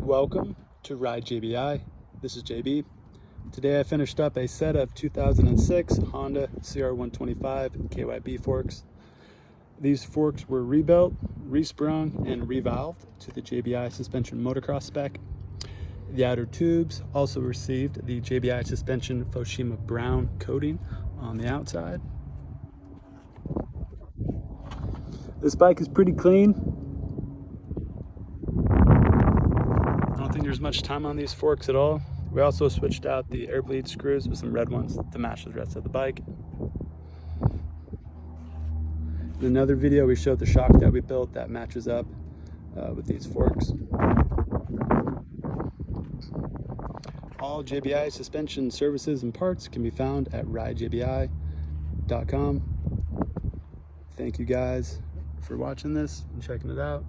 Welcome to Ride JBI. This is JB. Today I finished up a set of 2006 Honda CR125 KYB forks. These forks were rebuilt, resprung, and revalved to the JBI Suspension Moto Spec. The outer tubes also received the JBI Suspension Fuchsia Brown coating on the outside. This bike is pretty clean. I don't think there's much time on these forks at all. We also switched out the air bleed screws with some red ones to match the rest of the bike. In another video, we showed the shock that we built that matches up with these forks. All JBI suspension services and parts can be found at ridejbi.com. Thank you guys for watching this and checking it out.